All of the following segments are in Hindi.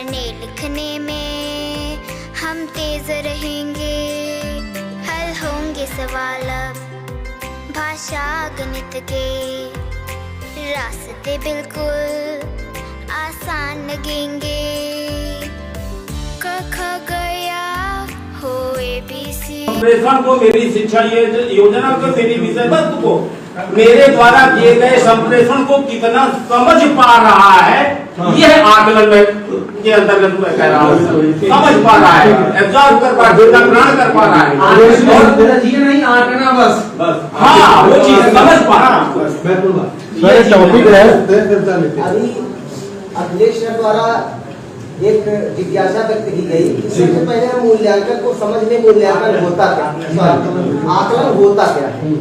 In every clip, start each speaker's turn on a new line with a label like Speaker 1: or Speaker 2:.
Speaker 1: पढ़ने लिखने में हम तेज रहेंगे, हल होंगे सवाल अब भाषा गणित के, रास्ते बिल्कुल आसान लगेंगे। क ख गया हो ABC।
Speaker 2: संप्रेषण को मेरी शिक्षा ये योजना को मेरी विषय वस्तु को मेरे द्वारा किए गए संप्रेषण को कितना समझ पा रहा है, यह आकलन में के अंतर्गत मैं कह रहा हूँ। समझ पा रहा है, एब्जॉर्ब कर पा रहा है, ग्रहण कर पा रहा है,
Speaker 3: और जी नहीं आंकना बस
Speaker 2: हाँ वो चीज समझ पा रहा है।
Speaker 4: टॉपिक है।
Speaker 5: अभी अखिलेश सर द्वारा एक जिज्ञासा व्यक्त की गई कि सबसे पहले हम मूल्यांकन को समझ लें, मूल्यांकन होता क्या, आकलन होता क्या है।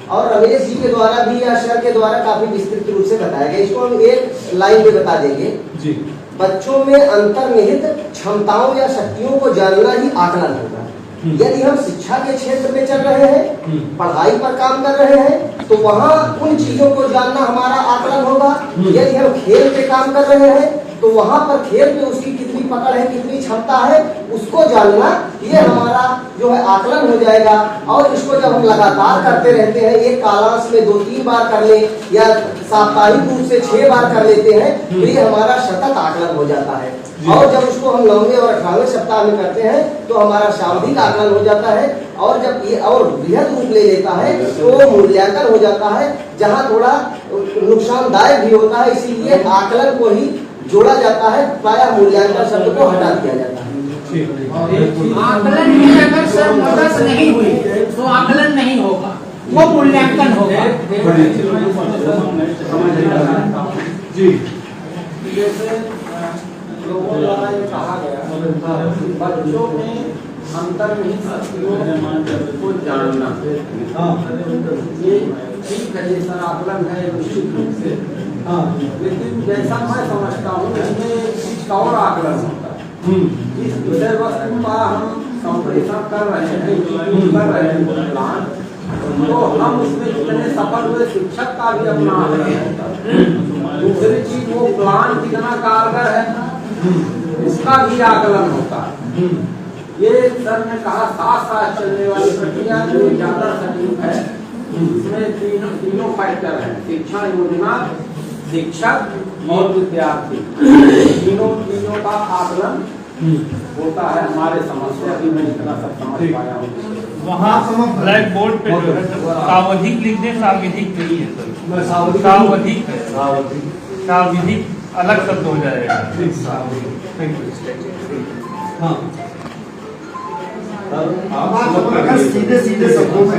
Speaker 5: और रमेश जी के द्वारा भी या सर के द्वारा काफी विस्तृत रूप से बताया गया। इसको हम एक लाइन में बता देंगे जी। बच्चों में अंतर्निहित क्षमताओं या शक्तियों को जानना ही आकलन होगा। यदि हम शिक्षा के क्षेत्र में चल रहे हैं, पढ़ाई पर काम कर रहे हैं, तो वहाँ उन चीजों को जानना हमारा आकलन होगा। यदि हम खेल पे काम कर रहे हैं, तो वहाँ पर खेल में उसकी कितनी पकड़ है, कितनी क्षमता है, उसको जानना ये हमारा जो है आकलन हो जाएगा। और इसको जब हम लगातार करते रहते हैं, एक कालांश में 2-3 बार कर ले या साप्ताहिक रूप से 6 बार कर लेते हैं, तो ये हमारा सतत आकलन हो जाता है। और जब उसको हम 9वें और 18वें सप्ताह में करते हैं, तो हमारा सामूहिक आकलन हो जाता है। और जब ये और बृहद रूप ले लेता है, तो मूल्यांकन हो जाता है, जहाँ थोड़ा नुकसानदायक भी होता है। इसीलिए आकलन को ही जोड़ा जाता है, प्रायः मूल्यांकन शब्द को हटा दिया जाता है।
Speaker 3: आकलन में अगर सर मदद नहीं हुई तो आकलन नहीं होगा, वो मूल्यांकन होगा
Speaker 4: जी।
Speaker 5: जैसे लोगों द्वारा ये कहा गया, बच्चों में अंतर्निहित शक्तियों को जानना, ये ठीक है, ये सर आकलन है निश्चित रूप से। लेकिन जैसा मैं समझता हूँ, इसमें एक और आकलन होता है। इस विषय वस्तु का हम संप्रेषण कर रहे हैं, कर रहे हैं प्लान, तो हम उसमें कितने सफल हुए, शिक्षक का भी अपना आकलन होता है। दूसरी चीज, वो प्लान कितना कारगर है, इसका भी आकलन होता है। ये सर ने कहा साथ साथ चलने वाली प्रक्रिया जो ज्यादा सटीक है, इसमें तीनों फैक्टर हैं, शिक्षा योजना, शिक्षक और विद्यार्थी, तीनों का आकलन होता है हमारे समझ से। अभी मैं इतना सब समझ पाया हूँ।
Speaker 6: वहाँ ब्लैक बोर्ड पे जो है सावधिक लिख दे, सावधिक नहीं है सर, सावधिक है, सावधिक अलग शब्द हो जाएगा।
Speaker 4: हाँ,
Speaker 7: सीधे सीधे शब्दों में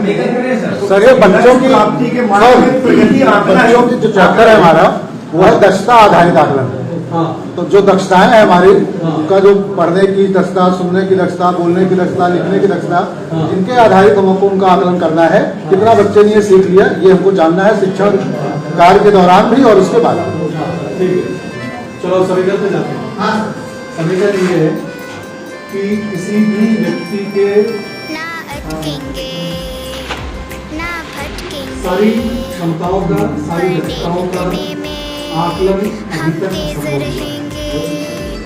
Speaker 4: सर ये बच्चों की
Speaker 7: प्राप्ति के मार्ग में प्रगति आंकलन
Speaker 4: बच्चों की जो चैप्टर है हमारा, वो है दक्षता आधारित आकलन। तो जो दक्षताएं हैं हमारी, उनका जो पढ़ने की दक्षता, सुनने की दक्षता, बोलने की दक्षता, लिखने की दक्षता, इनके आधारित हमको उनका आकलन करना है। कितना बच्चे ने ये सीख लिया, ये हमको जानना है शिक्षण कार्य के दौरान भी और उसके बाद भी।
Speaker 7: चलो समीकरण पे जाते हैं। समीकरण ये है कि किसी भी व्यक्ति के
Speaker 1: ना अटकेंगे ना भटकेंगे,
Speaker 7: सारी क्षमताओं का, सारी दक्षताओं का आकलन
Speaker 1: हम
Speaker 7: अभी तक
Speaker 1: तेज
Speaker 7: असंभव है।
Speaker 1: रहेंगे,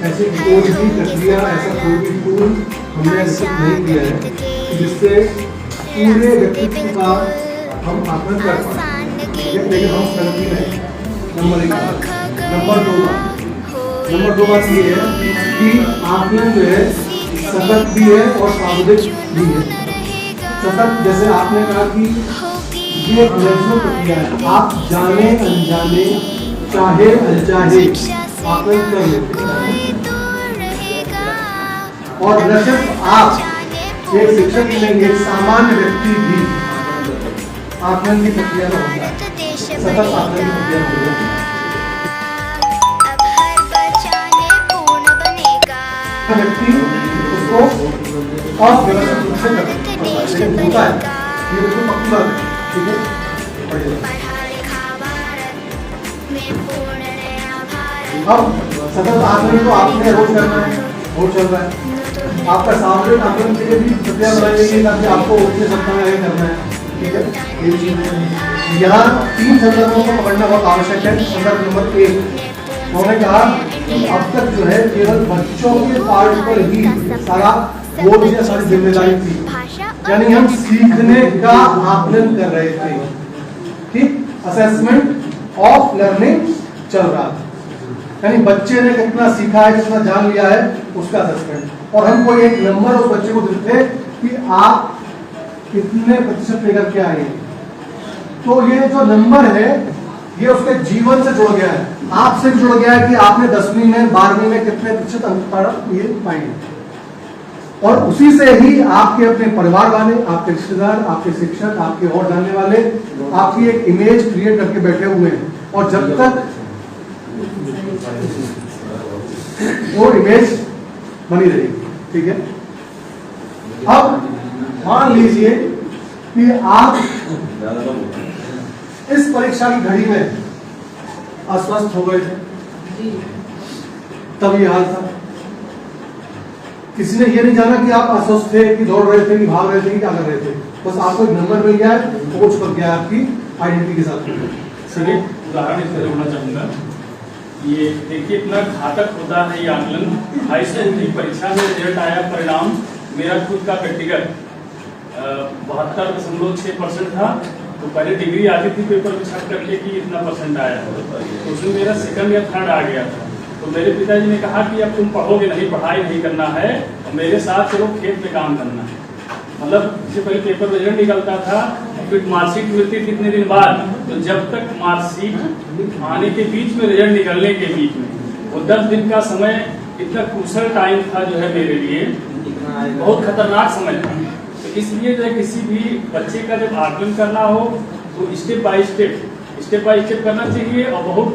Speaker 7: ऐसी कोई भी प्रक्रिया, ऐसा कोई भी टूल हमने विकसित नहीं किया है जिससे पूरे व्यक्तित्व का हम आकलन कर पाए। लेकिन हम करती रहे। नंबर 1। नंबर 2 बात ये है कि आकलन जो है सतत भी है और सावधिक भी है। सतत, जैसे आपने कहा कि ये निरंतर प्रक्रिया है, आप जाने अनजाने, चाहे अनचाहे आकलन कर लेते हैं। और नशत आप एक शिक्षक ही नहीं, एक सामान्य व्यक्ति भी आकलन की प्रक्रिया में होता है, सतत आकलन की प्रक्रिया में होता है।
Speaker 1: अब हर बचाने पूर्ण बनेगा,
Speaker 7: व्यक्ति उसको और व्यवस्थित रूप से होता है, ये बिल्कुल पक्की बात है। ठीक है,
Speaker 1: पढ़ा लिखा भारत में पूर्ण नया भारत।
Speaker 7: अब सतत आकलन तो आपने रोज करना है, रोज चल रहा है। आपका सामूहिक आकलन के लिए भी प्रक्रिया बनाई गई है ताकि आपको उतने सप्ताह में करना है। ठीक है, ये चीज यहाँ 3 संदर्भों को पकड़ना बहुत आवश्यक है। संदर्भ नंबर 1, उन्होंने कहा कि अब तक जो है केवल बच्चों के पार्ट पर ही सारा बोझ या सारी जिम्मेदारी थी, यानी हम सीखने का आकलन कर रहे थे, ठीक, असेसमेंट ऑफ लर्निंग चल रहा था, यानी बच्चे ने कितना सीखा है, कितना जान लिया है, उसका असेसमेंट, और हम कोई एक नंबर उस बच्चे को देते कि आप कितने प्रतिशत लेकर के आए। तो ये जो नंबर है ये उसके जीवन से जुड़ गया है, आपसे भी जुड़ गया है कि आपने 10वीं में 12वीं में कितने प्रतिशत अंक ये पाएंगे, और उसी से ही आपके अपने परिवार वाले, आपके रिश्तेदार, आपके शिक्षक, आपके और जानने वाले आपकी एक इमेज क्रिएट करके बैठे हुए हैं, और जब तक वो इमेज बनी रहेगी, ठीक है। अब मान लीजिए कि आप इस परीक्षा की घड़ी में अस्वस्थ हो गए थे, तब ये हाल था। किसी ने ये नहीं जाना कि आप अस्वस्थ थे, कि दौड़ रहे थे, कि भाग रहे थे, कि क्या कर रहे थे, बस आपको एक नंबर मिल गया है, कोच कर गया आपकी आइडेंटिटी के साथ।
Speaker 6: सर एक उदाहरण इसमें जोड़ना चाहूंगा, ये देखिए इतना घातक होता है ये आकलन। हाई स्कूल की परीक्षा में रिजल्ट आया, परिणाम मेरा खुद का व्यक्तिगत 72.6% था, तो पहले डिग्री आती थी पेपर में छप करके कि इतना परसेंट आया, तो उसमें मेरा सेकंड या थर्ड आ गया था। तो मेरे पिताजी ने कहा कि अब तुम पढ़ोगे नहीं, पढ़ाई नहीं करना है, और मेरे साथ चलो खेत में काम करना है। मतलब इससे पहले पेपर रिजल्ट निकलता था, फिर मार्कशीट मिलती थी इतने दिन बाद, तो जब तक मार्कशीट आने के बीच में, रिजल्ट निकलने के बीच में, वो 10 दिन का समय इतना क्रूशल टाइम था जो है मेरे लिए, बहुत खतरनाक समय था। तो इसलिए जो है किसी भी बच्चे का जब आकलन करना हो तो स्टेप बाय स्टेप करना चाहिए, और बहुत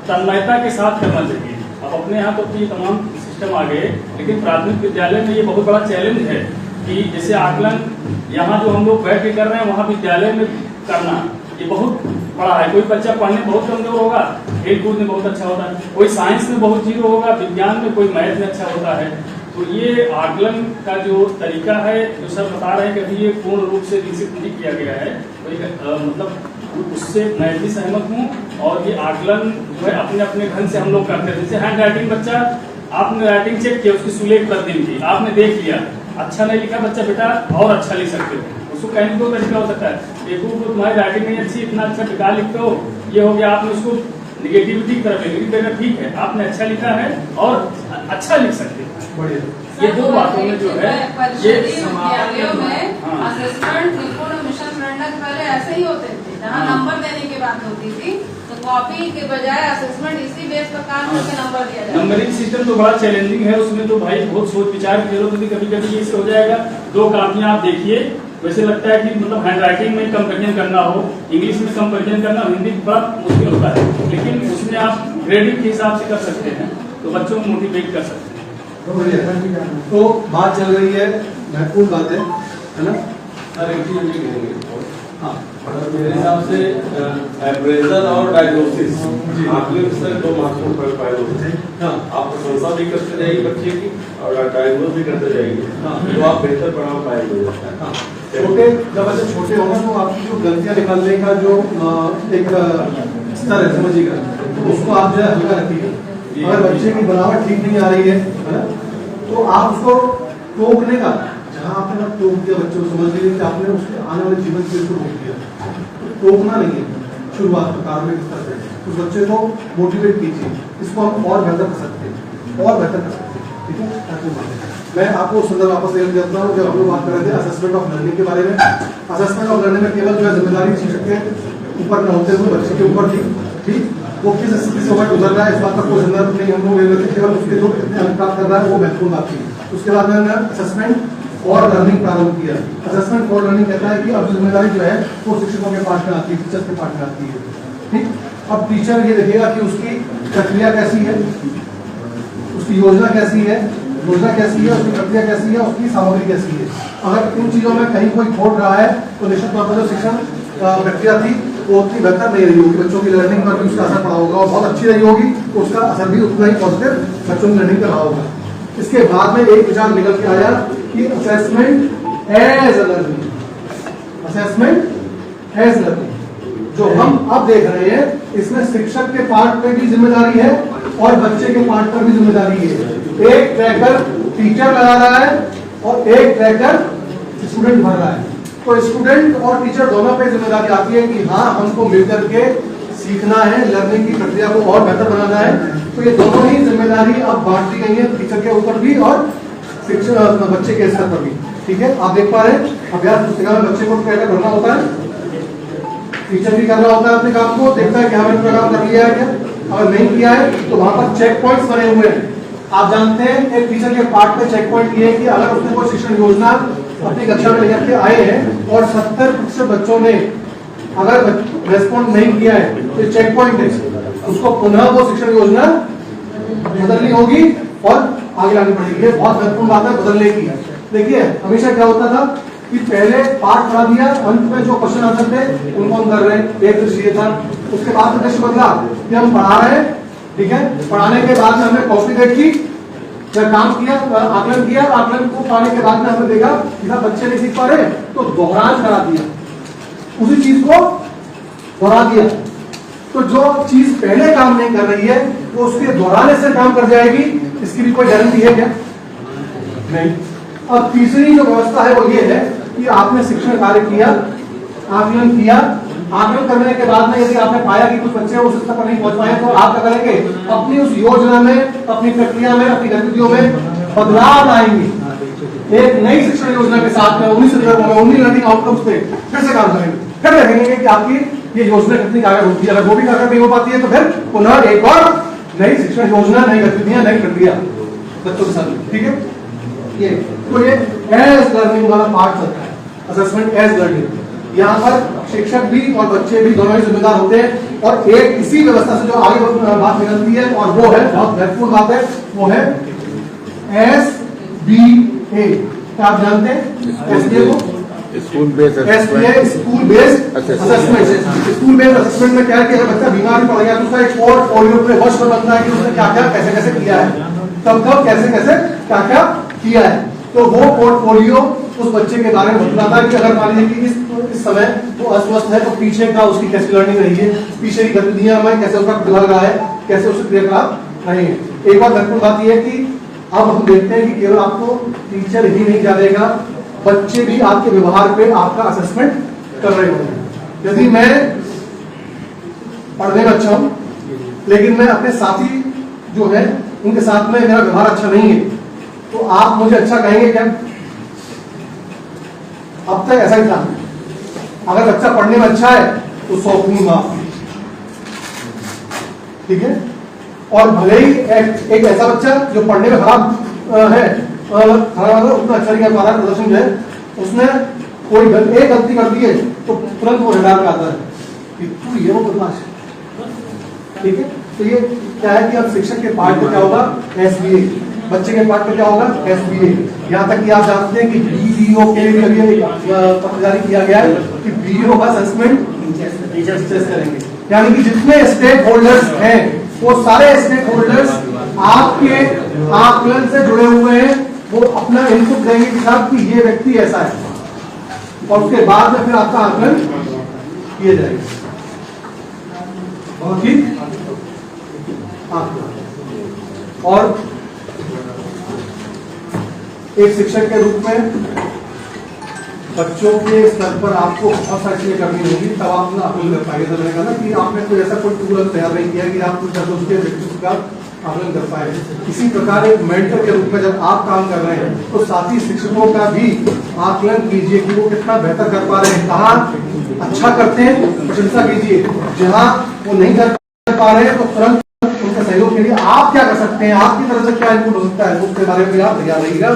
Speaker 6: तन्मयता के साथ करना चाहिए। अब अपने यहाँ तो ये तमाम सिस्टम आ गए, लेकिन प्राथमिक विद्यालय में ये बहुत बड़ा चैलेंज है कि जैसे आकलन यहाँ जो हम लोग बैठ के कर रहे हैं, वहाँ विद्यालय में करना ये बहुत बड़ा है। कोई बच्चा पढ़ने में बहुत कमजोर होगा, खेल कूद में बहुत अच्छा होता है, कोई साइंस में बहुत जीरो होगा, विज्ञान में, कोई मैथ में अच्छा होता है। तो ये आकलन का जो तरीका है, जो सर बता रहे हैं कि अभी ये पूर्ण रूप से विकसित नहीं किया गया है, तो मतलब उससे मैं भी सहमत हूँ। और ये आकलन जो है अपने अपने ढंग से हम लोग करते हैं। जैसे हैंड राइटिंग, बच्चा आपने राइटिंग चेक किया, उसकी सुलेख कर दिन की आपने देख लिया, अच्छा नहीं लिखा बच्चा, बेटा और अच्छा लिख सकते हो, उसको कहने को तरीका हो सकता है, देखो तो तुम्हारी राइटिंग नहीं अच्छी, इतना अच्छा बेकार लिखते हो, ये हो गया, आपने उसको निगेटिविटी की तरफ लेकिन बेटा ठीक है, आपने अच्छा लिखा है और अच्छा लिख सकते हो। ये दो बातों में जो है ये
Speaker 8: विद्यालयों में असेसमेंट निपुण मिशन प्रेरणा पहले ऐसे ही होते थे, जहाँ नंबर देने की बात होती थी तो कॉपी के बजाय असेसमेंट इसी बेस पर काम करके नंबर दिया जाता है।
Speaker 6: नंबरिंग सिस्टम तो बड़ा चैलेंजिंग है, उसमें तो भाई बहुत सोच विचार की जरूरत होती, कभी कभी ये हो जाएगा 2 कापियां आप देखिए, वैसे लगता है कि मतलब हैंडराइटिंग में कंपेरिजन करना हो, इंग्लिश में कंपेरिजन करना, हिंदी बड़ा मुश्किल होता है, लेकिन उसमें आप ग्रेडिंग के हिसाब से कर सकते हैं, तो बच्चों को मोटिवेट कर सकते हैं।
Speaker 7: तो बात चल रही है, महत्वपूर्ण बात है ना।
Speaker 9: सर एक चीज ये कहेंगे, हाँ मेरे हिसाब से अप्रेजल और डायग्नोसिस आकलन से 2 महत्वपूर्ण पहलू हैं। आप प्रशंसा भी करते जाइए बच्चे की और डायग्नोस भी करते जाइए, तो आप बेहतर परिणाम पाएंगे।
Speaker 7: छोटे जब बच्चे छोटे हो ना, तो आपकी जो गलतियां निकालने का जो एक स्तर है समझिएगा, तो उसको आप जो है हल्का रखिए। अगर बच्चे की बनावट ठीक नहीं आ रही है ना, तो आप उसको टोकने का, जहाँ आपने ना टोक दिया बच्चे को, समझ लीजिए कि आपने उसके आने वाले जीवन के लिए रोक दिया, टोकना नहीं है शुरुआत में प्रारंभिक स्तर से, उस बच्चे को मोटिवेट कीजिए, इसको हम और बेहतर कर सकते हैं, और बेहतर कर सकते हैं, ठीक है। मैं आपको संदर्भ वापस ले जाता हूँ, जब हम लोग बात कर रहे थे असेसमेंट ऑफ लर्निंग के बारे में। असेसमेंट ऑफ लर्निंग में केवल जो है जिम्मेदारी शिक्षक के ऊपर न होते हुए बच्चे के ऊपर थी, ठीक, वो किस स्थिति से गुजर रहा है इस बात का कोई संदर्भ नहीं हम लोग ले रहे थे, केवल उसके जो कितने अंक प्राप्त कर रहा है वो महत्वपूर्ण बात थी। उसके बाद मैंने असेसमेंट और लर्निंग प्रारंभ किया। असेसमेंट फॉर लर्निंग कहता है कि अब जिम्मेदारी जो है वो शिक्षकों के पास में आती है, टीचर के पास में आती है, ठीक। अब टीचर ये देखेगा कि उसकी प्रक्रिया कैसी है, उसकी योजना कैसी है, उसकी प्रक्रिया कैसी है, उसकी सामग्री कैसी है। अगर इन चीजों में कहीं कोई खोट रहा है तो निश्चित तौर पर जो शिक्षण प्रक्रिया थी वो उतनी बेहतर नहीं रही होगी, बच्चों की लर्निंग पर भी उसका असर पड़ा होगा, और बहुत अच्छी रही होगी तो उसका असर भी उतना ही पॉजिटिव बच्चों की लर्निंग पर रहा होगा। इसके बाद में एक विचार निकल के आया कि assessment as learning, assessment as learning, जो हम अब देख रहे हैं इसमें शिक्षक के पार्ट पे भी जिम्मेदारी है और बच्चे के पार्ट पर भी जिम्मेदारी है। एक ट्रैकर टीचर लगा रहा है और एक ट्रैकर स्टूडेंट भर रहा है। तो स्टूडेंट और टीचर दोनों पे जिम्मेदारी आती है कि हाँ हमको मिलकर के सीखना है, लर्निंग की प्रक्रिया को और बेहतर बनाना है। तो ये दोनों ही जिम्मेदारी अब बांट दी गई है, टीचर के ऊपर भी और शिक्षक बच्चे के स्तर पर भी। ठीक है, आप देख पा रहे हैं अभ्यास पुस्तिका में बच्चे को ट्रैकर भरना होता है, टीचर भी कर रहा होता है अपने काम को, देखता है कि हमने अपना काम कर लिया है क्या, अगर नहीं किया है तो वहां पर चेक पॉइंट्स बने हुए हैं। आप जानते हैं एक टीचर के पार्ट में चेक पॉइंट ये है कि अगर उसने कोई शिक्षण योजना अपनी कक्षा में लेकर के आए हैं और 70% बच्चों ने अगर रेस्पॉन्ड नहीं किया है तो चेक पॉइंट है, उसको पुनः वो शिक्षण योजना बदलनी होगी और आगे लानी पड़ेगी। ये बहुत महत्वपूर्ण बात है बदलने की। देखिए हमेशा क्या होता था कि पहले पाठ पढ़ा दिया, अंत में जो क्वेश्चन आंसर थे उनको हम कर रहे हैं, एक दृश्य था। उसके बाद में दृश्य बदला कि हम पढ़ा रहे हैं, ठीक है, पढ़ाने के बाद में हमने कॉपी देखी, जब काम किया, आकलन किया, आकलन को पाने के बाद में हमने देखा कि बच्चे नहीं सीख पा रहे तो दोहरान करा दिया, उसी चीज को दोहरा दिया। तो जो चीज पहले काम नहीं कर रही है वो उसके दोहराने से काम कर जाएगी, इसकी भी कोई गारंटी है क्या? नहीं। अब तीसरी जो व्यवस्था है वो ये है कि आपने शिक्षण कार्य किया, आकलन किया, आकलन करने के बाद में यदि आपने पाया कि कुछ बच्चे उस स्तर पर नहीं पहुंच पाए तो आप क्या करेंगे, अपनी उस योजना में, अपनी प्रक्रिया में, अपनी गतिविधियों में बदलाव लाएंगे। एक नई शिक्षण योजना के साथ में 19 लर्निंग आउटकम्स पे फिर से काम करेंगे, फिर देखेंगे कि आपकी ये योजना कितनी कारगर होती है। अगर वो भी कारगर नहीं हो पाती है तो फिर पुनः एक और नई शिक्षण योजना, नई गतिविधियां, नई प्रक्रिया बच्चों के साथ। ठीक है, ये तो ये एज लर्निंग वाला पार्ट चलता है, असेसमेंट एज लर्निंग। यहाँ पर शिक्षक भी और बच्चे भी दोनों ही जिम्मेदार होते हैं और एक इसी व्यवस्था से जो आगे बात निकलती है और वो है बहुत महत्वपूर्ण बात है, वो है SBA। क्या आप जानते हैं SBA को?
Speaker 4: School based
Speaker 7: SBA school based assessment. School based assessment में क्या है कि अगर बच्चा बीमार भी पड़ गया तो उसका एक पोर्टफोलियो पे वर्ष पर बनता है कि उसने क्या क्या कैसे कैसे किया है, कब कब कैसे कैसे क्या क्या किया है। तो वो पोर्टफोलियो उस बच्चे के बारे में बताता है कि अगर मान लीजिए कि इस समय वो अस्वस्थ है तो पीछे का उसकी कैसी लर्निंग रही है, पीछे की गतिविधियां में कैसे उसका लग रहा है, कैसे उसके क्रियाकलाप रहे हैं। एक बात महत्वपूर्ण बात यह है कि अब हम देखते हैं कि केवल आपको टीचर ही नहीं जानेगा, बच्चे भी आपके व्यवहार पे आपका असेसमेंट कर रहे होंगे। यदि मैं पढ़ने में अच्छा हूं लेकिन मैं अपने साथी जो है उनके साथ में मेरा व्यवहार अच्छा नहीं है तो आप मुझे अच्छा कहेंगे क्या? अब तक ऐसा ही था, अगर बच्चा पढ़ने में अच्छा है तो 100 गुण माफ। ठीक है, और भले ही एक ऐसा बच्चा जो पढ़ने में खराब है, उतना अच्छा नहीं कर पा रहा है, प्रदर्शन जो है उसने कोई एक गलती कर दी है तो तुरंत वो रडार पे आता है कि तू ये वो बदमाश। ठीक है, तो ये क्या है कि अब शिक्षक के पार्ट में क्या होगा SBA, बच्चे के पार्ट में क्या होगा SBA। यहाँ तक कि आप जानते हैं कि BDO के लिए अभी पत्र जारी किया गया है कि BDO का असेसमेंट टीचर्स करेंगे, यानी कि जितने स्टेक होल्डर्स हैं वो सारे स्टेक होल्डर्स आपके आकलन से जुड़े हुए हैं, वो अपना इनपुट देंगे कि साहब कि ये व्यक्ति ऐसा है और उसके बाद में फिर आपका आकलन किया जाएगा। ठीक, और एक शिक्षक के रूप में बच्चों के स्तर पर आपको बहुत सारी चीजें करनी होगी, तब आप आकलन कर पाएंगे। तो मैंने कहा ना कि आपने कोई ऐसा कोई टूल तैयार नहीं किया कि आप कुछ उसके व्यक्तित्व का आकलन कर पाए। इसी प्रकार एक मेंटर के रूप में जब आप काम कर रहे हैं तो साथी शिक्षकों का भी आकलन कीजिए कि वो कितना बेहतर कर पा रहे हैं, कहाँ अच्छा करते हैं प्रशंसा कीजिए, जहाँ वो नहीं कर पा रहे हैं तो तुरंत उनके सहयोग के लिए आप क्या कर सकते हैं, आपकी तरफ से क्या इनपुट हो सकता है, उसके बारे में आप तैयार रहिएगा।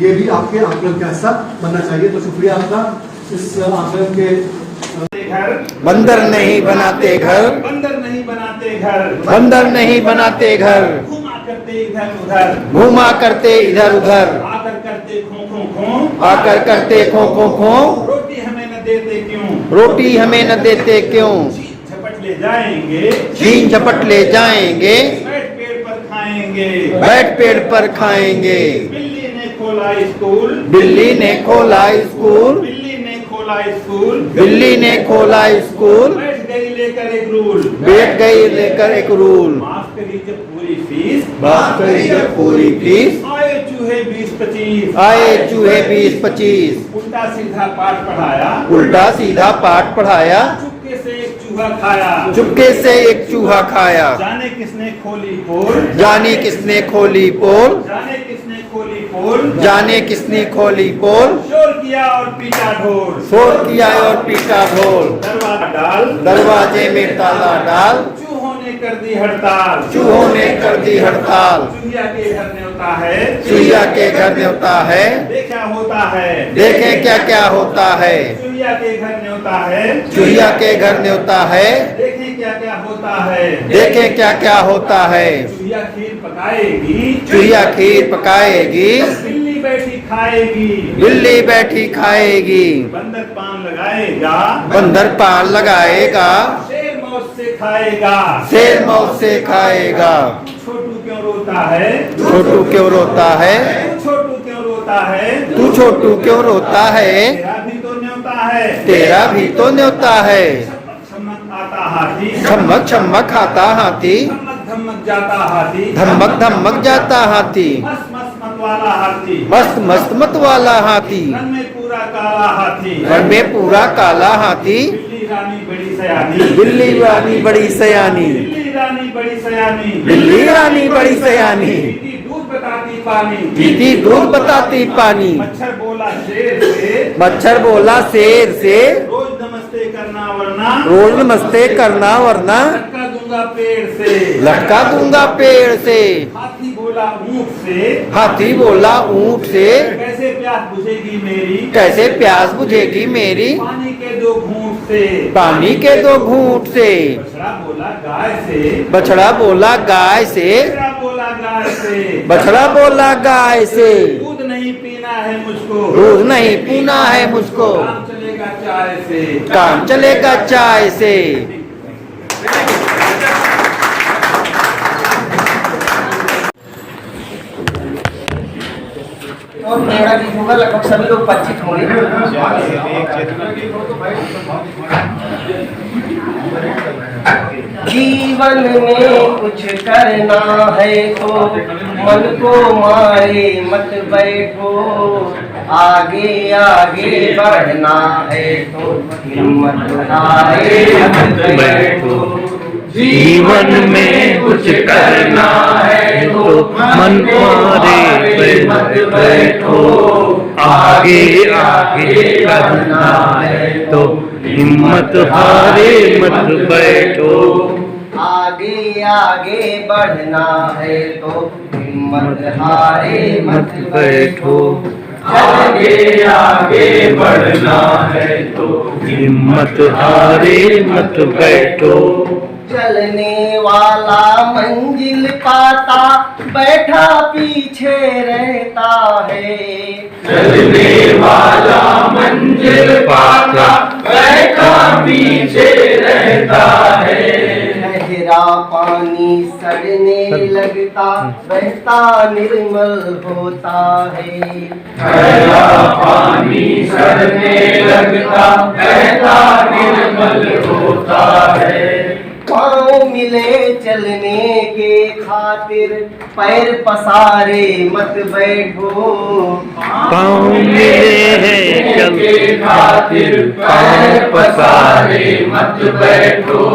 Speaker 7: ये भी आपके आकलन का हिस्सा बनना चाहिए। तो शुक्रिया आपका इस आकलन के।
Speaker 10: बंदर नहीं बनाते घर,
Speaker 2: बंदर नहीं बनाते घर,
Speaker 10: बंदर नहीं बनाते घर,
Speaker 2: घुमा करते इधर उधर,
Speaker 10: घुमा करते इधर उधर,
Speaker 2: आकर करते खो खो खो,
Speaker 10: आकर करते खो खो खो,
Speaker 2: रोटी हमें न देते क्यों,
Speaker 10: रोटी हमें न देते क्यों,
Speaker 2: झपट ले जाएंगे,
Speaker 10: छीन झपट ले जाएंगे,
Speaker 2: बैठ पेड़ पर खाएंगे,
Speaker 10: बैठ पेड़ पर खाएंगे।
Speaker 2: बिल्ली ने खोला स्कूल,
Speaker 10: बिल्ली ने खोला स्कूल,
Speaker 2: बिल्ली ने खोला स्कूल,
Speaker 10: बिल्ली ने खोला स्कूल,
Speaker 2: बैठ गई लेकर एक रूल,
Speaker 10: बैठ गई लेकर एक रूल,
Speaker 2: माफ करिए पूरी फीस,
Speaker 10: माफ करिए पूरी फीस,
Speaker 2: आए चूहे 20-25,
Speaker 10: आए चूहे 20-25,
Speaker 2: उल्टा सीधा पाठ पढ़ाया,
Speaker 10: उल्टा सीधा पाठ पढ़ाया,
Speaker 2: चुपके से एक चूहा खाया,
Speaker 10: चुपके से एक चूहा खाया,
Speaker 2: जाने किसने खोली पोल,
Speaker 10: जाने किसने खोली पोल,
Speaker 2: जाने किसने खोली पोल,
Speaker 10: जाने किसने खोली पोल,
Speaker 2: शोर किया और पीटा ढोल,
Speaker 10: शोर किया और पीटा ढोल,
Speaker 2: दरवाजा डाल,
Speaker 10: दरवाजे में ताला डाल,
Speaker 2: चूहों ने कर दी हड़ताल,
Speaker 10: चूहों ने कर दी हड़ताल,
Speaker 2: चूहिया के घर न्योता है,
Speaker 10: चूहिया के घर न्योता है,
Speaker 2: देखा होता है,
Speaker 10: देखें क्या क्या होता है,
Speaker 2: चूहिया के घर न्योता है,
Speaker 10: चूहिया के घर न्योता है,
Speaker 2: देखें क्या क्या होता है,
Speaker 10: देखें क्या क्या होता है,
Speaker 2: चूहिया खीर पकाएगी,
Speaker 10: चूहिया खीर पकाएगी,
Speaker 2: बिल्ली बैठी खाएगी,
Speaker 10: बिल्ली बैठी खाएगी,
Speaker 2: बंदर पान लगाएगा,
Speaker 10: बंदर पान लगाएगा,
Speaker 2: शेर मौत से खाएगा,
Speaker 10: शेर मौत से खाएगा,
Speaker 2: छोटू क्यों रोता है,
Speaker 10: छोटू क्यों रोता है,
Speaker 2: छोटू क्यों रोता है,
Speaker 10: तू छोटू क्यों रोता है,
Speaker 2: तेरा भी तो न्योता है,
Speaker 10: तेरा भी तो न्योता है,
Speaker 2: चमक आता हाथी,
Speaker 10: छमक छमक खाता हाथी,
Speaker 2: धमक धमक जाता हाथी,
Speaker 10: धमक धमक जाता हाथी,
Speaker 2: मस्त मस्त मत वाला हाथी,
Speaker 10: मस्त मस्त मत वाला हाथी,
Speaker 2: रंग में पूरा काला हाथी,
Speaker 10: घर में पूरा काला हाथी,
Speaker 2: बिल्ली रानी बड़ी सयानी,
Speaker 10: बिल्ली रानी बड़ी सयानी,
Speaker 2: बिल्ली रानी बड़ी सयानी,
Speaker 10: बिल्ली रानी बड़ी सयानी,
Speaker 2: पीती दूध बताती पानी,
Speaker 10: पीती दूध बताती पानी,
Speaker 2: मच्छर बोला शेर से,
Speaker 10: मच्छर बोला शेर से,
Speaker 2: रोज नमस्ते करना वरना,
Speaker 10: रोज नमस्ते करना वरना
Speaker 2: लटका दूंगा पेड़ से,
Speaker 10: लटका दूंगा पेड़ से,
Speaker 2: हाथी बोला ऊंट से,
Speaker 10: हाथी बोला ऊंट से,
Speaker 2: कैसे प्यास बुझेगी मेरी,
Speaker 10: कैसे प्यास बुझेगी मेरी,
Speaker 2: पानी के दो घूंट से,
Speaker 10: पानी के दो घूंट से,
Speaker 2: बछड़ा बोला गाय से,
Speaker 10: बछड़ा बोला गाय से,
Speaker 2: बछड़ा बोला गाय से,
Speaker 10: बछड़ा बोला गाय से,
Speaker 2: दूध नहीं पीना है मुझको,
Speaker 10: दूध नहीं पीना है मुझको,
Speaker 2: काम चलेगा चाय से,
Speaker 10: काम चलेगा चाय से।
Speaker 5: और मेरा गीत होगा, लगभग सभी लोग परिचित होंगे। जीवन में कुछ करना है तो मन को मारे मत बैठो, आगे आगे बढ़ना है तो हिम्मत हारे मत बैठो,
Speaker 11: जीवन में कुछ करना है तो मन मारे मत बैठो, आगे आगे करना है तो हिम्मत हारे मत बैठो,
Speaker 5: आगे आगे बढ़ना है तो हिम्मत हारे मत बैठो,
Speaker 11: आगे आगे बढ़ना है तो हिम्मत हारे मत बैठो,
Speaker 5: चलने वाला मंजिल पाता बैठा पीछे रहता है,
Speaker 11: चलने वाला मंजिल पाता बैठा पीछे रहता है,
Speaker 5: गहरा पानी सड़ने लगता बहता निर्मल होता है,
Speaker 11: गहरा पानी सड़ने लगता बहता निर्मल होता है,
Speaker 5: पाँव मिले चलने के खातिर पैर पसारे मत बैठो,
Speaker 11: पाँव मिले हैं चल के खातिर पैर पसारे मत बैठो,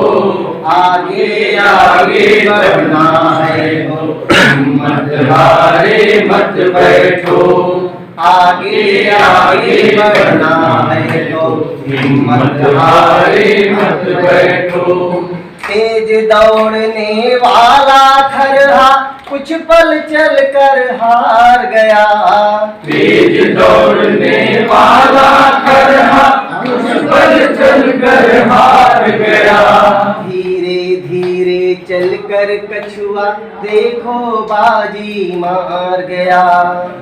Speaker 5: आगे आगे बढ़ना है तो
Speaker 11: हिम्मत हारे मत बैठो,
Speaker 5: आगे आगे बढ़ना है तो
Speaker 11: हिम्मत हारे मत बैठो,
Speaker 5: तेज दौड़ने वाला खरहा कुछ पल चल कर हार गया,
Speaker 11: तेज दौड़ने वाला खरहा कुछ पल चल कर हार गया,
Speaker 5: धीरे धीरे चल कर कछुआ देखो बाजी मार गया,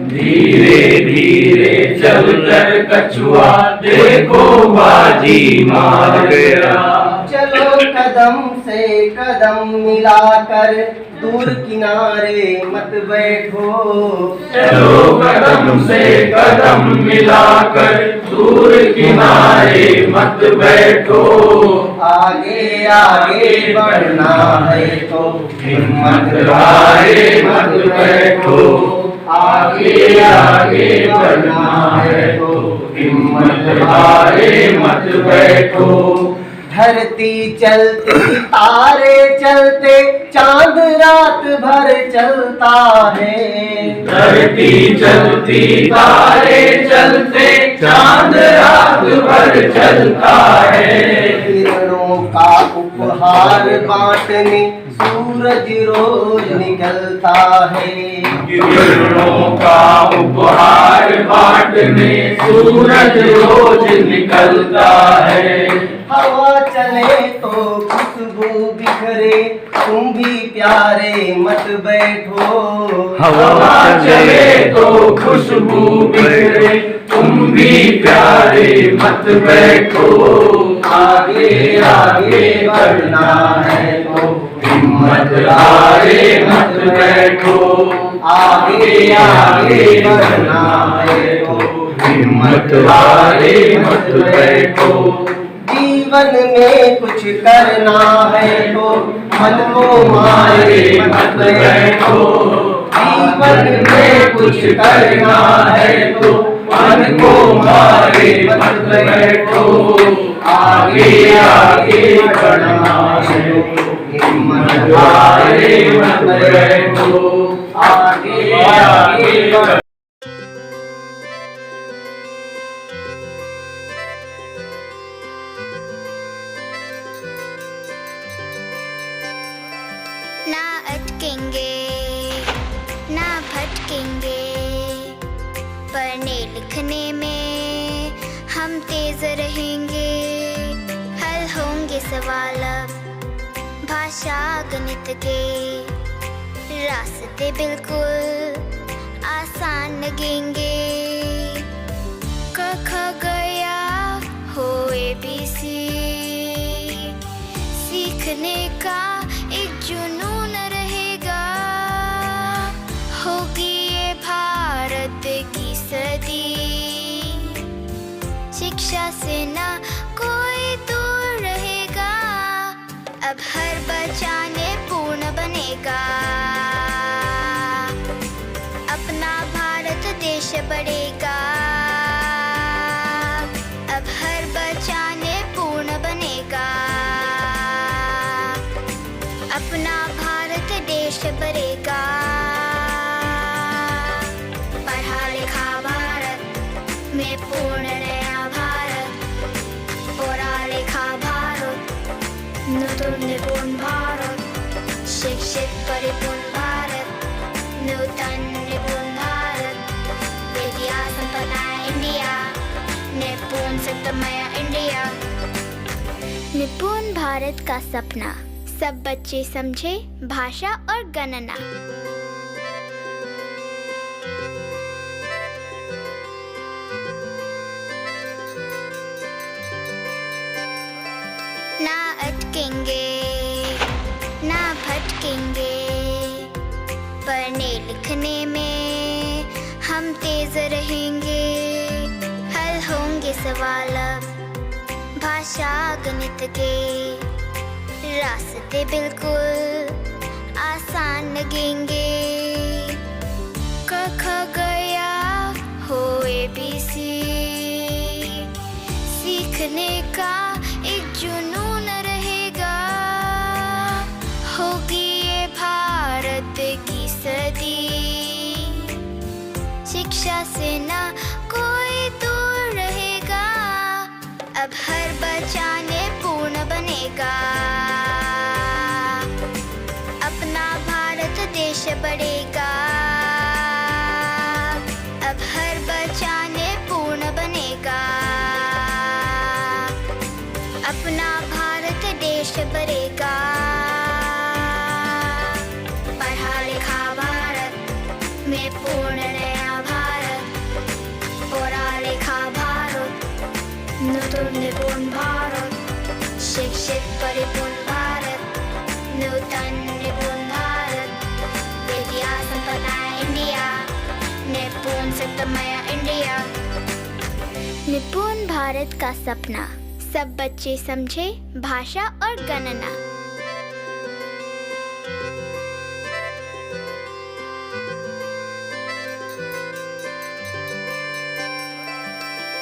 Speaker 11: धीरे धीरे चल कर कछुआ देखो बाजी मार गया,
Speaker 5: चलो कदम से कदम मिलाकर दूर किनारे मत बैठो।
Speaker 11: चलो कदम से कदम मिलाकर दूर किनारे मत बैठो।
Speaker 5: आगे आगे बढ़ना है तो
Speaker 11: हिम्मत हारे मत बैठो। आगे आगे बढ़ना है तो हिम्मत हारे मत बैठो।
Speaker 5: धरती चलती तारे चलते चांद रात भर चलता है।
Speaker 11: धरती चलती तारे चलते चांद रात भर चलता है।
Speaker 5: किरणों का उपहार बांटने सूरज रोज निकलता है।
Speaker 11: किरणों का उपहार बांटने सूरज रोज निकलता है।
Speaker 5: हवा चले तो खुशबू बिखरे तुम भी प्यारे मत बैठो।
Speaker 11: हवा चले तो खुशबू बिखरे तुम भी प्यारे मत बैठो।
Speaker 5: आगे आगे बढ़ना है तो
Speaker 11: हिम्मत हारे मत बैठो।
Speaker 5: आगे आगे बढ़ना है तो
Speaker 11: हिम्मत हारे मत बैठो।
Speaker 5: जीवन में कुछ करना है तो मन को मारे मत बैठो।
Speaker 11: जीवन में कुछ करना है तो मन को मारे मत बैठो। आगे आगे बढ़ना है हिम्मत हारे मत बैठो। आगे आगे
Speaker 1: ना अटकेंगे ना भटकेंगे, पढ़ने लिखने में हम तेज रहेंगे। हल होंगे सवाल अब भाषा गणित के, रास्ते बिल्कुल आसान लगेंगे। क ख गया हो ABC, सीखने का एक जुनून रहेगा। होगी ये भारत की सदी, शिक्षा से ना कोई दूर रहेगा। अब हर बच्चा निपुण बनेगा, अपना भारत देश बढ़ेगा। अब हर बच्चा निपुण बनेगा, अपना भारत देश बढ़ेगा। पढ़ा लिखा भारत में पूर्ण नया भारत, पढ़ा लिखा भारत नूतन निपुण भारत, शिक्षित परिपूर्ण भारत, नूतन निपुण भारत, विद्या संपन्न इंडिया, निपुण सप्तमय इंडिया। निपुण भारत का सपना, सब बच्चे समझे भाषा और गणना। ना अटकेंगे ना भटकेंगे, पढ़ने लिखने में हम तेज रहेंगे। हल होंगे सवाल अब भाषा गणित के, रास्ते बिल्कुल आसान लगेंगे। क ख गया हो ABC, सीखने का एक जुनून रहेगा। होगी ये भारत की सदी, शिक्षा से ना कोई दूर रहेगा। अब हर बच्चा निपुण बनेगा, अपना भारत देश बढ़ेगा। अब हर बच्चा निपुण बनेगा, अपना भारत देश बढ़ेगा। पढ़ा लिखा भारत में पूर्ण नया भारत, पढ़ा लिखा भारत नूतन निपुण भारत, शिक्षित परिपूर्ण भारत, नूतन निपुण भारत, विद्या संपन्न इंडिया, निपुण सिद्धमय इंडिया। निपुण भारत का सपना, सब बच्चे समझे भाषा और गणना।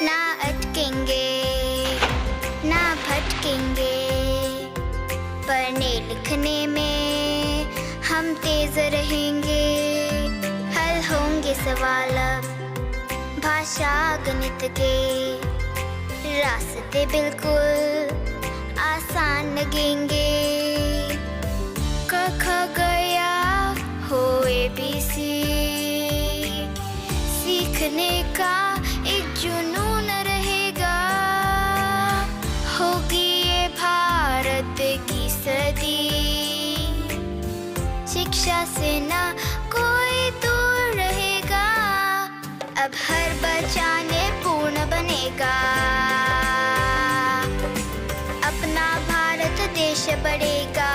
Speaker 1: ना अटकेंगे ना भटकेंगे, पढ़ने लिखने में हम तेज रहेंगे। हल होंगे सवाल अब भाषा गणित के, रास्ते बिल्कुल आसान लगेंगे। क ख गया हो ABC, सीखने का एक जुनून रहेगा। होगी ये भारत की सदी, शिक्षा से ना कोई दूर रहेगा। अब हर बच्चा निपुण बनेगा, अपना भारत देश बढ़ेगा।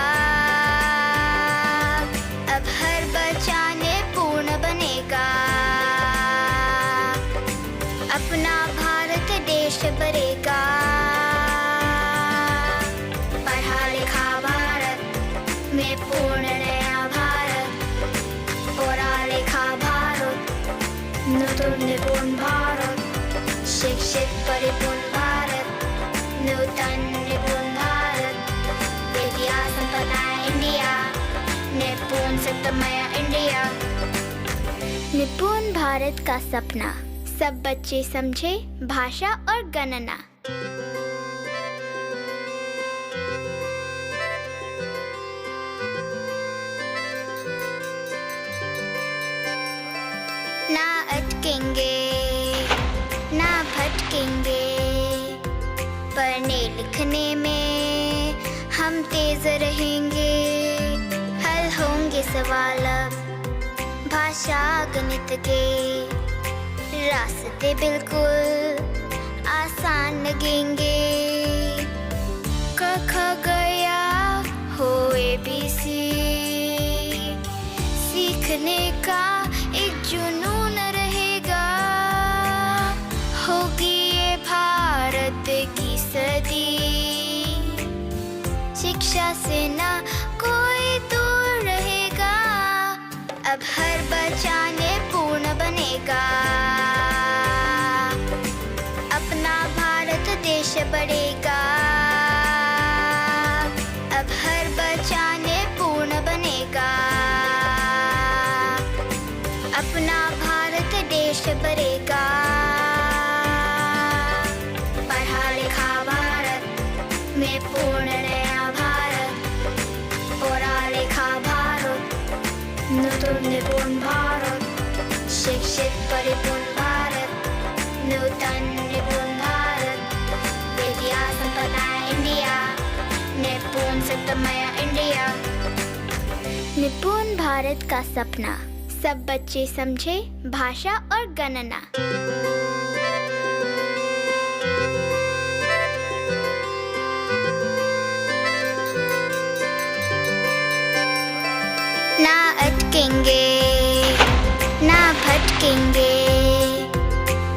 Speaker 1: अब हर बच्चा निपुण बनेगा, अपना भारत देश बढ़ेगा। पढ़ा लिखा भारत में पूर्ण नया भारत, पढ़ा लिखा भारत नूतन निपुण भारत, शिक्षित परिपूर्ण भारत, नूतन निपुण भारत, विद्या संपन्न इंडिया, निपुण सिद्धमय इंडिया। निपुण भारत का सपना, सब बच्चे समझे भाषा और गणना। ना अटकेंगे ना भटकेंगे, पढ़ने लिखने में हम तेज रहेंगे। हल होंगे सवाल अब भाषा गणित के, रास्ते बिल्कुल आसान लगेंगे। क ख गया हो ABC, सीखने का एक जुनून रहेगा। होगी ये भारत की सदी, शिक्षा से ना कोई दूर रहेगा। अब हर बच्चा निपुण बनेगा, अपना भारत देश बढ़ेगा। अब हर बच्चा निपुण बनेगा, अपना भारत देश बढ़ेगा। पढ़ा लिखा भारत में पूर्ण नया भारत, पढ़ा लिखा भारत नूतन निपुण भारत, शिक्षित परिपूर्ण भारत, नूतन निपुण भारत, विद्या संपन्न इंडिया, निपुण सिद्धमय इंडिया। निपुण भारत का सपना, सब बच्चे समझे भाषा और गणना। ना अटकेंगे ना भटकेंगे,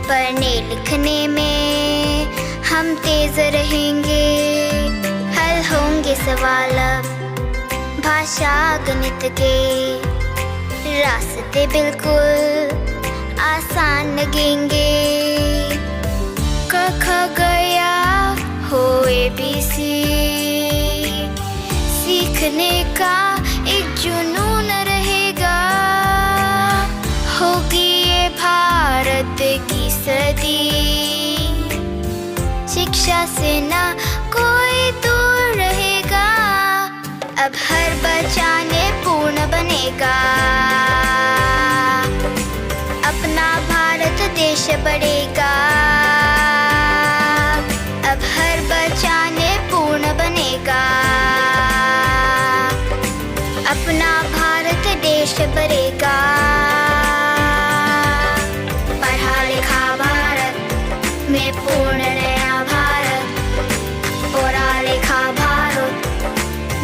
Speaker 1: पढ़ने लिखने में हम तेज रहेंगे। हल होंगे सवाल अब भाषा गणित के, रास्ते बिल्कुल आसान लगेंगे। क ख गया हो ABC, सीखने का एक जुनून रहेगा। होगी ये भारत की सदी, शिक्षा से ना कोई दूर रहेगा। अब हर बच्चा निपुण बनेगा, अपना भारत देश बढ़ेगा। अब हर बच्चा निपुण बनेगा, अपना भारत देश बढ़ेगा। पढ़ा लिखा भारत में पूर्ण नया भारत, पढ़ा लिखा भारत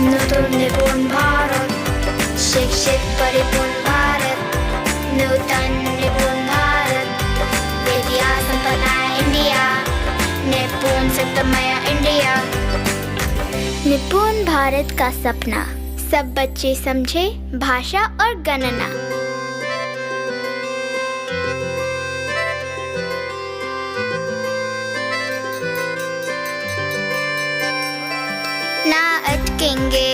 Speaker 1: नूतन निपुण भारत, शिक्षित परिपूर्ण भारत, नूतन निपुण भारत, विद्या संपन्न इंडिया, निपुण सप्तमय इंडिया। निपुण भारत का सपना, सब बच्चे समझे भाषा और गणना। ना अटकेंगे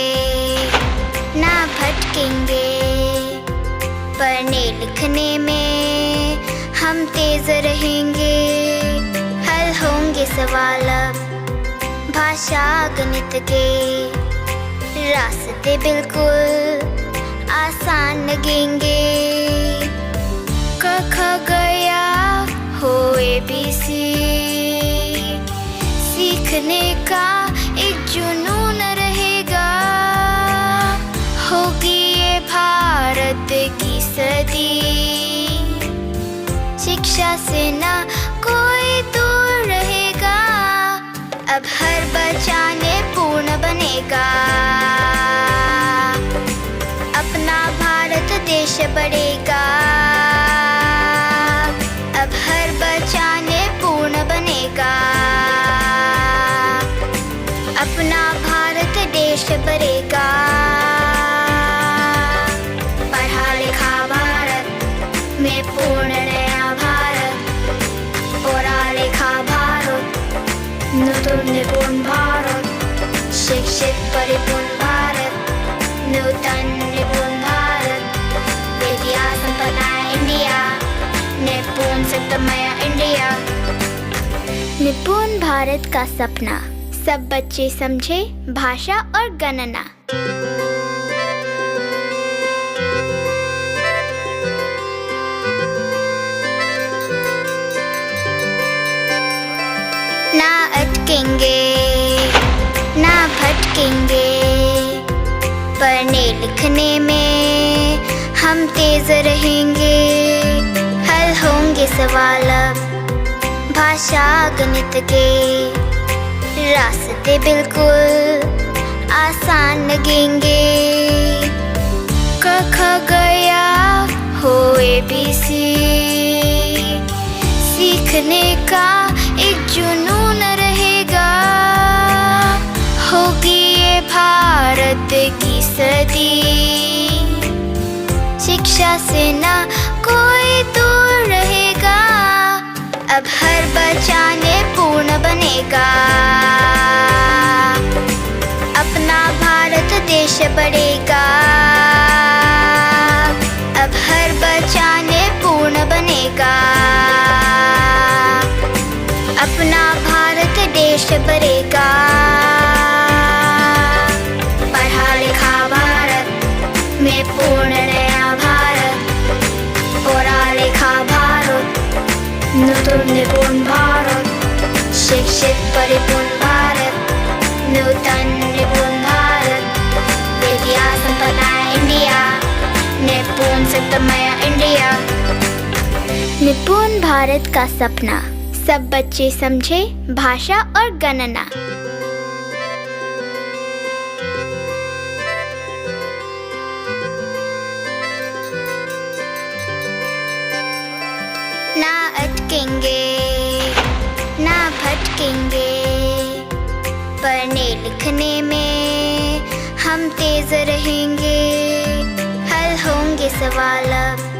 Speaker 1: ना भटकेंगे, पढ़ने लिखने में हम तेज रहेंगे, हल होंगे सवाल अब भाषा गणित के, रास्ते बिल्कुल आसान लगेंगे। क ख गया हो ABC, सीखने का एक जुनून रहेगा, होगी ये भारत की सदी, शिक्षा से ना कोई दूर रहेगा, अब हर बच्चा निपुण बनेगा, अपना भारत देश बढ़ेगा, अब हर बच्चा निपुण बनेगा, अपना भारत देश बढ़ेगा। पढ़ा लिखा भारत में पूर्ण नया भारत, पढ़ा लिखा भारत, नूतन निपुण भारत, शिक्षित परिपूर्ण भारत, नूतन निपुण भारत, विद्या संपन्न इंडिया, निपुण सप्तमय इंडिया। निपुण भारत का सपना, सब बच्चे समझे भाषा और गणना। ना अटकेंगे ना भटकेंगे, पढ़ने लिखने में हम तेज रहेंगे, हल होंगे सवाल अब भाषा गणित के, रास्ते बिल्कुल आसान लगेंगे। क ख गया हो ABC, सीखने का एक जुनून रहेगा, होगी ये भारत की सदी, शिक्षा से ना कोई दूर रहेगा, अब हर बच्चा निपुण बनेगा, अपना भारत देश बढ़ेगा, अब हर बच्चा निपुण बनेगा, अपना भारत देश बढ़ेगा। पढ़ा लिखा भारत में पूर्ण नया भारत, पढ़ा लिखा भारत, नूतन निपुण भारत, शिक्षित परिपूर्ण भारत, नूतन निपुण भारत, विद्या संपन्न इंडिया, निपुण सप्तमय इंडिया। निपुण भारत का सपना, सब बच्चे समझे भाषा और गणना। ना अटकेंगे ना भटकेंगे, पढ़ने लिखने में हम तेज रहेंगे, हल होंगे सवाल अब